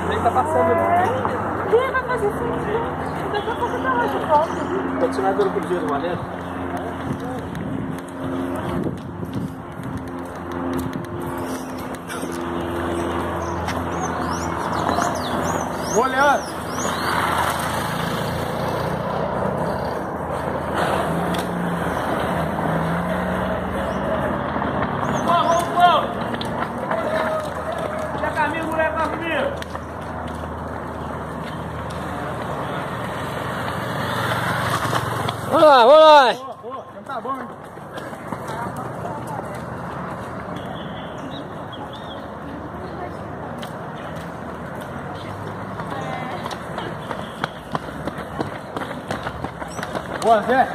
Nem tá passando não. Quem vai fazer isso aqui? Daqui a pouco tá lá de volta. Continuador por dia do valendo? Vou olhando. Vamos lá, vamos lá! Boa, então tá bom, hein? Boa, Zé!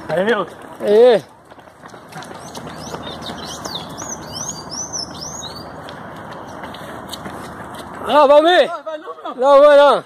Aí, Milton! Aí! Ah, Valmir! Vai não, meu! Não, vai não!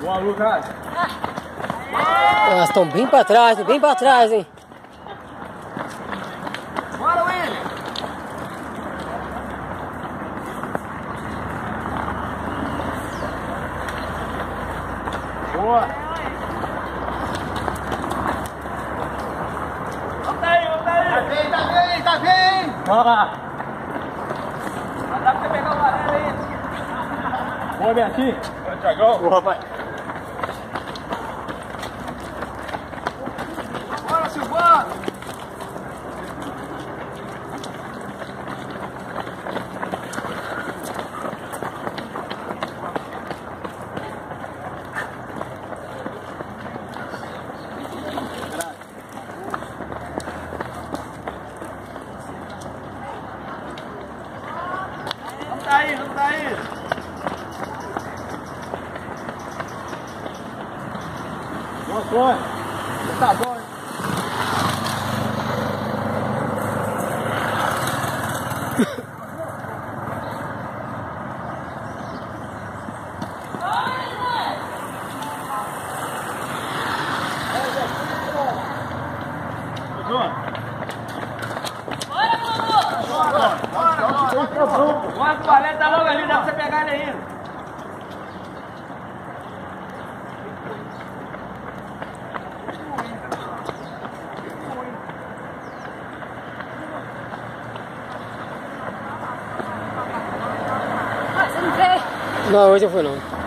Boa, Lucas! Elas estão bem pra trás, hein? Bora, William! Boa! Volta aí! Tá bem! Vamos lá! Mas dá pra você pegar o amarelo aí! Boa, Betinho! Boa, Thiagão! Boa, pai! Bora, Silvano! Não tá aí! Boa, Antônio! Tá bom, hein? Bora, o valente tá logo ali, dá pra você pegar ele ainda. Você não vê? Não, hoje eu fui não.